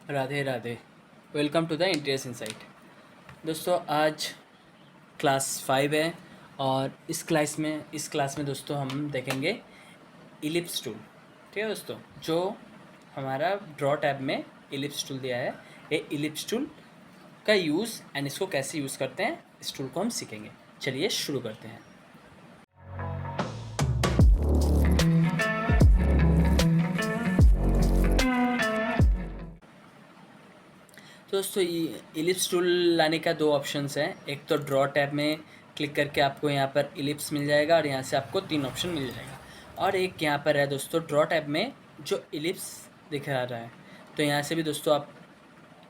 Radhe Radhe. Welcome to the interiors insight. दोस्तों आज class 5 है और इस क्लास में दोस्तों हम देखेंगे इलिप्स टूल। ठीक है दोस्तों, जो हमारा ड्रॉ टैब में इलिप्स टूल दिया है, ये इलिप्स टूल का यूज़ एंड इसको कैसे यूज़ करते हैं, इस टूल को हम सीखेंगे। चलिए शुरू करते हैं। तो दोस्तों इलिप्स टूल लाने का दो ऑप्शंस हैं। एक तो ड्रॉ टैब में क्लिक करके आपको यहाँ पर इलिप्स मिल जाएगा और यहाँ से आपको 3 ऑप्शन मिल जाएगा। और एक यहाँ पर है दोस्तों ड्रॉ टैब में जो इलिप्स दिखा रहा है, तो यहाँ से भी दोस्तों आप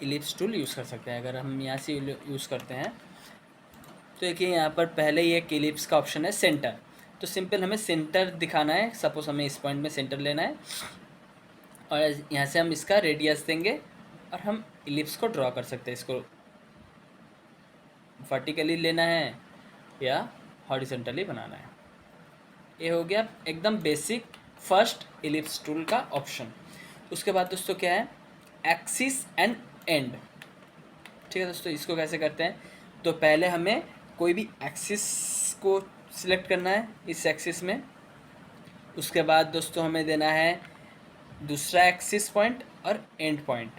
इलिप्स टूल यूज़ कर सकते हैं। अगर हम यहाँ से यूज़ करते हैं तो देखिए यहाँ पर पहले ही एक इलिप्स का ऑप्शन है सेंटर। तो सिंपल हमें सेंटर दिखाना है। सपोज हमें इस पॉइंट में सेंटर लेना है और यहाँ से हम इसका रेडियस देंगे और हम इलिप्स को ड्रॉ कर सकते हैं। इसको वर्टिकली लेना है या हॉरिजॉन्टली बनाना है। ये हो गया एकदम बेसिक फर्स्ट इलिप्स टूल का ऑप्शन। उसके बाद दोस्तों क्या है, एक्सिस एंड एंड। ठीक है दोस्तों, इसको कैसे करते हैं, तो पहले हमें कोई भी एक्सिस को सिलेक्ट करना है इस एक्सिस में। उसके बाद दोस्तों हमें देना है दूसरा एक्सिस पॉइंट और एंड पॉइंट।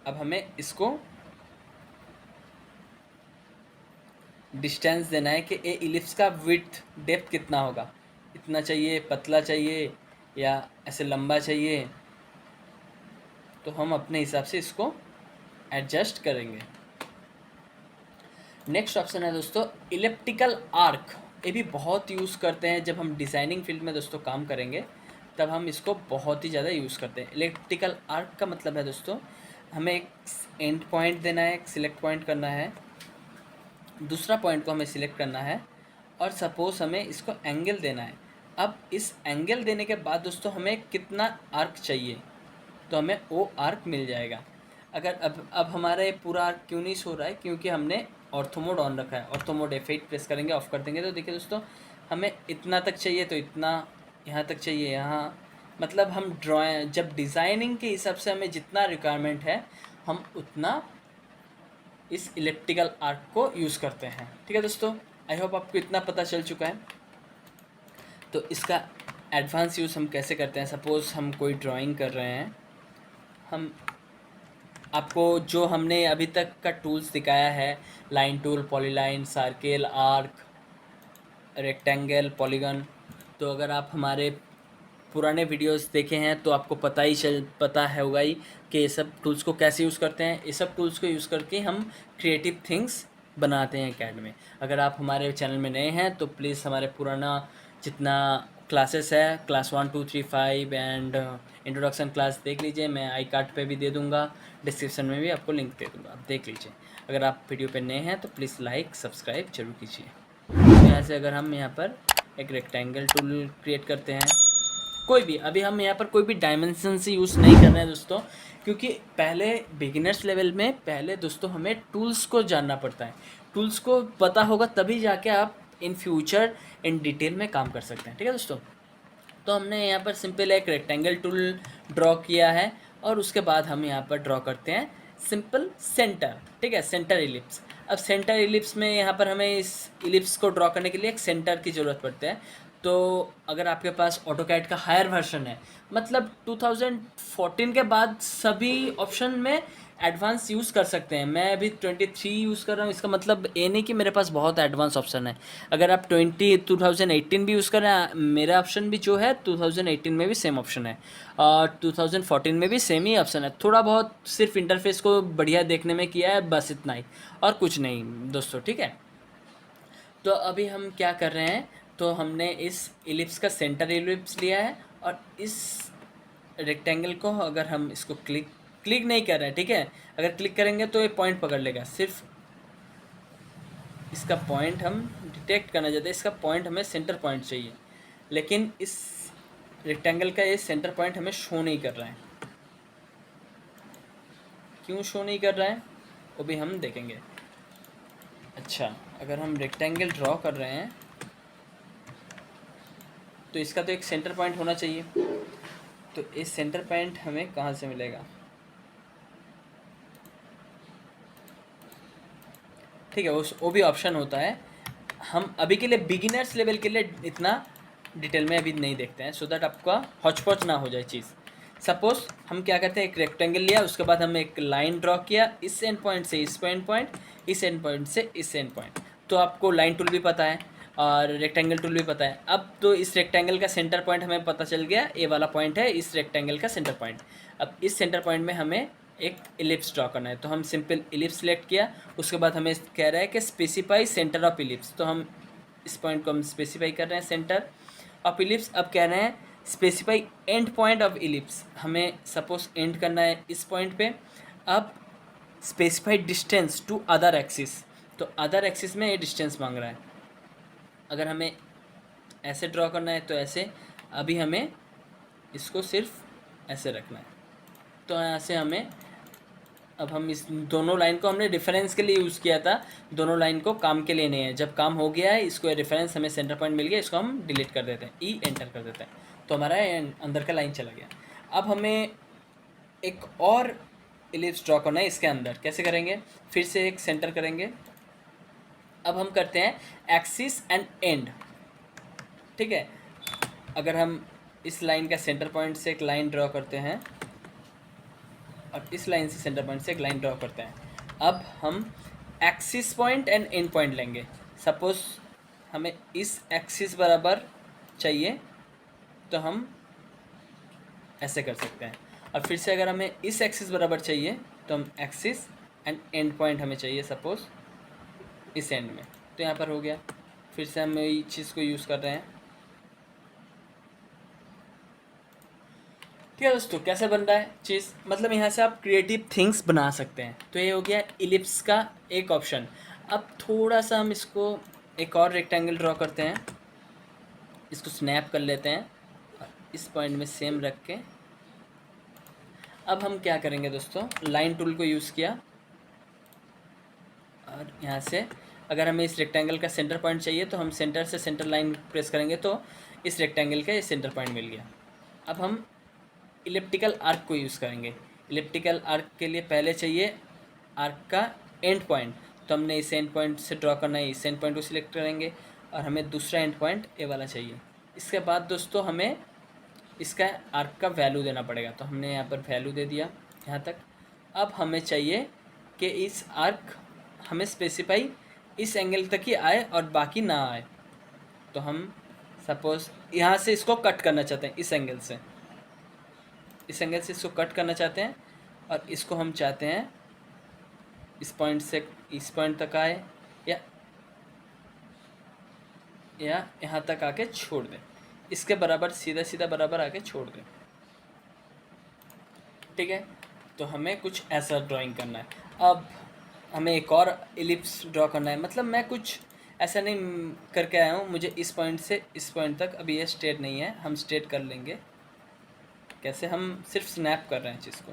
अब हमें इसको डिस्टेंस देना है कि ए इलिप्स का विड्थ डेप्थ कितना होगा, इतना चाहिए, पतला चाहिए या ऐसे लंबा चाहिए, तो हम अपने हिसाब से इसको एडजस्ट करेंगे। नेक्स्ट ऑप्शन है दोस्तों इलिप्टिकल आर्क। ये भी बहुत यूज़ करते हैं जब हम डिज़ाइनिंग फील्ड में दोस्तों काम करेंगे, तब हम इसको बहुत ही ज़्यादा यूज़ करते हैं। इलिप्टिकल आर्क का मतलब है दोस्तों हमें एक एंड पॉइंट देना है, एक सिलेक्ट पॉइंट करना है, दूसरा पॉइंट को हमें सिलेक्ट करना है और सपोज़ हमें इसको एंगल देना है। अब इस एंगल देने के बाद दोस्तों हमें कितना आर्क चाहिए, तो हमें वो आर्क मिल जाएगा। अगर अब हमारा ये पूरा आर्क क्यों नहीं शो रहा है, क्योंकि हमने ऑर्थो मोड ऑन रखा है। ऑर्थो मोड F8 प्रेस करेंगे, ऑफ कर देंगे, तो देखिए दोस्तों हमें इतना तक चाहिए तो इतना, यहाँ तक चाहिए यहाँ। मतलब हम ड्राइंग जब डिज़ाइनिंग के हिसाब से हमें जितना रिक्वायरमेंट है हम उतना इस इलिप्टिकल आर्क को यूज़ करते हैं। ठीक है दोस्तों, आई होप आपको इतना पता चल चुका है। तो इसका एडवांस यूज़ हम कैसे करते हैं, सपोज़ हम कोई ड्राइंग कर रहे हैं, हम आपको जो हमने अभी तक का टूल्स दिखाया है, line tool, polyline, circle, arc, rectangle, polygon, तो अगर आप हमारे पुराने वीडियोस देखे हैं तो आपको पता है होगा ही कि ये सब टूल्स को कैसे यूज़ करते हैं। ये सब टूल्स को यूज़ करके हम क्रिएटिव थिंग्स बनाते हैं कैड में। अगर आप हमारे चैनल में नए हैं तो प्लीज़ हमारे पुराना जितना क्लासेस है, क्लास 1 2 3 5 एंड इंट्रोडक्शन क्लास देख लीजिए। मैं आई कार्ड पे भी दे दूँगा, डिस्क्रिप्शन में भी आपको लिंक दे दूँगा, आप देख लीजिए। अगर आप वीडियो पे नए हैं तो प्लीज़ लाइक सब्सक्राइब जरूर कीजिए। यहाँ से अगर हम यहाँ पर एक रेक्टेंगल टूल क्रिएट करते हैं, कोई भी, अभी हम यहाँ पर कोई भी डायमेंशन से यूज़ नहीं कर रहे हैं दोस्तों, क्योंकि पहले बिगिनर्स लेवल में पहले दोस्तों हमें टूल्स को जानना पड़ता है। टूल्स को पता होगा तभी जाके आप इन फ्यूचर इन डिटेल में काम कर सकते हैं। ठीक है दोस्तों, तो हमने यहाँ पर सिंपल एक रेक्टेंगल टूल ड्रॉ किया है और उसके बाद हम यहाँ पर ड्रॉ करते हैं सिंपल सेंटर। ठीक है, सेंटर इलिप्स। अब सेंटर इलिप्स में यहाँ पर हमें इस इलिप्स को ड्रॉ करने के लिए एक सेंटर की ज़रूरत पड़ती है। तो अगर आपके पास ऑटोकैड का हायर वर्जन है, मतलब 2014 के बाद सभी ऑप्शन में एडवांस यूज़ कर सकते हैं। मैं अभी 23 यूज़ कर रहा हूँ, इसका मतलब ये नहीं कि मेरे पास बहुत एडवांस ऑप्शन है। अगर आप 2018 भी यूज़ कर रहे हैं, मेरा ऑप्शन भी जो है 2018 में भी सेम ऑप्शन है और 2014 में भी सेम ही ऑप्शन है। थोड़ा बहुत सिर्फ इंटरफेस को बढ़िया देखने में किया है, बस इतना ही, और कुछ नहीं दोस्तों। ठीक है, तो अभी हम क्या कर रहे हैं, तो हमने इस इलिप्स का सेंटर इलिप्स लिया है और इस रेक्टेंगल को अगर हम इसको क्लिक नहीं कर रहे हैं, ठीक है, अगर क्लिक करेंगे तो ये पॉइंट पकड़ लेगा। सिर्फ इसका पॉइंट हम डिटेक्ट करना चाहते हैं, इसका पॉइंट हमें सेंटर पॉइंट चाहिए, लेकिन इस रेक्टेंगल का ये सेंटर पॉइंट हमें शो नहीं कर रहा है। क्यों शो नहीं कर रहा है वो भी हम देखेंगे। अच्छा, अगर हम रेक्टेंगल ड्रॉ कर रहे हैं तो इसका तो एक सेंटर पॉइंट होना चाहिए। तो इस सेंटर पॉइंट हमें कहाँ से मिलेगा, ठीक है, वो भी ऑप्शन होता है। हम अभी के लिए बिगिनर्स लेवल के लिए इतना डिटेल में अभी नहीं देखते हैं, सो दैट आपका हौच-पौच ना हो जाए चीज़। सपोज़ हम क्या करते हैं, एक रेक्टेंगल लिया, उसके बाद हमने एक लाइन ड्रॉ किया, इस एंड पॉइंट से इस एंड पॉइंट, इस एंड पॉइंट से इस एंड पॉइंट। तो आपको लाइन टूल भी पता है और रेक्टेंगल टूल भी पता है। अब तो इस रेक्टेंगल का सेंटर पॉइंट हमें पता चल गया, ए वाला पॉइंट है इस रेक्टेंगल का सेंटर पॉइंट। अब इस सेंटर पॉइंट में हमें एक इलिप्स ड्रॉ करना है, तो हम सिंपल इलिप्स सेलेक्ट किया। उसके बाद हमें कह रहा है कि स्पेसिफाई सेंटर ऑफ इलिप्स, तो हम इस पॉइंट को हम स्पेसिफाई कर रहे हैं सेंटर ऑफ इलिप्स। अब कह रहे हैं specify end point of ellipse, हमें सपोज एंड करना है इस पॉइंट पे। अब specify distance to other axis, तो अदर एक्सिस में ये डिस्टेंस मांग रहा है। अगर हमें ऐसे ड्रॉ करना है तो ऐसे, अभी हमें इसको सिर्फ ऐसे रखना है। तो यहाँ से हमें, अब हम इस दोनों लाइन को हमने रेफरेंस के लिए यूज़ किया था, दोनों लाइन को काम के लिए नहीं है। जब काम हो गया है, इसको रेफरेंस हमें सेंटर पॉइंट मिल गया, इसको हम डिलीट कर देते हैं, ई एंटर कर देते हैं, तो हमारा अंदर का लाइन चला गया। अब हमें एक और इलिप्स ड्रॉ करना है इसके अंदर, कैसे करेंगे, फिर से एक सेंटर करेंगे। अब हम करते हैं एक्सिस एंड एंड, ठीक है। अगर हम इस लाइन का सेंटर पॉइंट से एक लाइन ड्रॉ करते हैं और इस लाइन से सेंटर पॉइंट से एक लाइन ड्रॉ करते हैं, अब हम axis point and and point लेंगे। सपोज़ हमें इस एक्सिस बराबर चाहिए, तो हम ऐसे कर सकते हैं। और फिर से अगर हमें इस एक्सिस बराबर चाहिए, तो हम एक्सिस एंड एंड पॉइंट हमें चाहिए सपोज़ इस एंड में, तो यहाँ पर हो गया। फिर से हम ये चीज़ को यूज़ कर रहे हैं, ठीक है दोस्तों। कैसे बन रहा है चीज़, मतलब यहाँ से आप क्रिएटिव थिंग्स बना सकते हैं। तो ये हो गया इलिप्स का एक ऑप्शन। अब थोड़ा सा हम इसको एक और रेक्टेंगल ड्रॉ करते हैं, इसको स्नैप कर लेते हैं और इस पॉइंट में सेम रख के अब हम क्या करेंगे दोस्तों, लाइन टूल को यूज़ किया और यहाँ से अगर हमें इस रेक्टेंगल का सेंटर पॉइंट चाहिए, तो हम सेंटर से सेंटर लाइन प्रेस करेंगे, तो इस रेक्टेंगल का ये सेंटर पॉइंट मिल गया। अब हम इलिप्टिकल आर्क को यूज़ करेंगे। इलिप्टिकल आर्क के लिए पहले चाहिए आर्क का एंड पॉइंट, तो हमने इस एंड पॉइंट से ड्रॉ करना है, इस एंड पॉइंट को सिलेक्ट करेंगे और हमें दूसरा एंड पॉइंट ए वाला चाहिए। इसके बाद दोस्तों हमें इसका आर्क का वैल्यू देना पड़ेगा, तो हमने यहाँ पर वैल्यू दे दिया यहाँ तक। अब हमें चाहिए कि इस आर्क हमें स्पेसिफाई इस एंगल तक ही आए और बाकी ना आए, तो हम सपोज़ यहाँ से इसको कट करना चाहते हैं, इस एंगल से इसको कट करना चाहते हैं और इसको हम चाहते हैं इस पॉइंट से इस पॉइंट तक आए या यहाँ तक आके छोड़ दें, इसके बराबर सीधा सीधा बराबर आके छोड़ दें, ठीक है। तो हमें कुछ ऐसा ड्राइंग करना है। अब हमें एक और इलिप्स ड्रॉ करना है, मतलब मैं कुछ ऐसा नहीं करके आया हूँ, मुझे इस पॉइंट से इस पॉइंट तक, अभी ये स्ट्रेट नहीं है, हम स्ट्रेट कर लेंगे। कैसे, हम सिर्फ स्नैप कर रहे हैं चीज़ को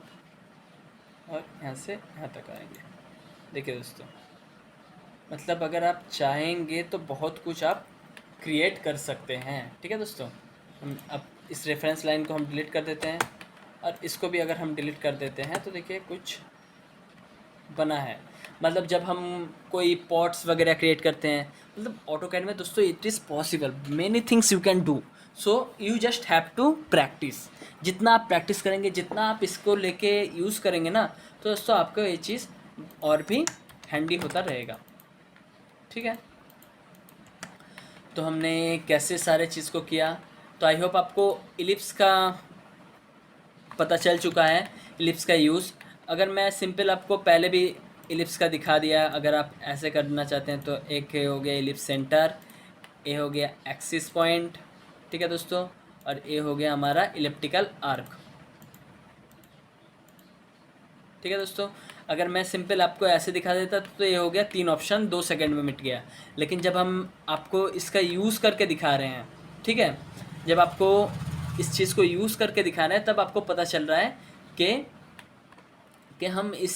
और यहाँ से यहाँ तक आएंगे। देखिए दोस्तों, मतलब अगर आप चाहेंगे तो बहुत कुछ आप क्रिएट कर सकते हैं, ठीक है दोस्तों। हम अब इस रेफरेंस लाइन को हम डिलीट कर देते हैं और इसको भी अगर हम डिलीट कर देते हैं, तो देखिए कुछ बना है। मतलब जब हम कोई पॉट्स वगैरह क्रिएट करते हैं, मतलब ऑटोकैड में दोस्तों it is possible, many things you can do, so you just have to practice. जितना आप प्रैक्टिस करेंगे, जितना आप इसको लेके यूज़ करेंगे ना, तो दोस्तों आपको ये चीज़ और भी हैंडी होता रहेगा, ठीक है। तो हमने कैसे सारे चीज़ को किया, तो आई होप आपको इलिप्स का पता चल चुका है, इलिप्स का यूज़। अगर मैं सिंपल आपको पहले भी इलिप्स का दिखा दिया, अगर आप ऐसे करना चाहते हैं तो एक हो गया इलिप्स सेंटर, ए हो गया एक्सिस पॉइंट, ठीक है दोस्तों, और ए हो गया हमारा इलिप्टिकल आर्क, ठीक है दोस्तों। अगर मैं सिंपल आपको ऐसे दिखा देता तो ये हो गया 3 ऑप्शन 2 सेकंड में मिट गया। लेकिन जब हम आपको इसका यूज़ करके दिखा रहे हैं, ठीक है, जब आपको इस चीज़ को यूज़ करके दिखा रहे हैं, तब आपको पता चल रहा है कि हम इस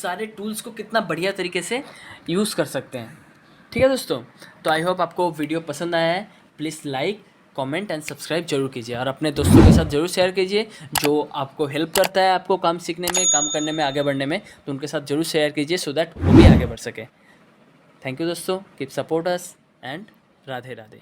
सारे टूल्स को कितना बढ़िया तरीके से यूज़ कर सकते हैं, ठीक है दोस्तों। तो आई होप आपको वीडियो पसंद आया है। Please like, comment and subscribe जरूर कीजिए और अपने दोस्तों के साथ ज़रूर शेयर कीजिए, जो आपको हेल्प करता है आपको काम सीखने में, काम करने में, आगे बढ़ने में, तो उनके साथ ज़रूर शेयर कीजिए, सो दैट वो भी आगे बढ़ सके। थैंक यू दोस्तों, keep support us and Radhe Radhe.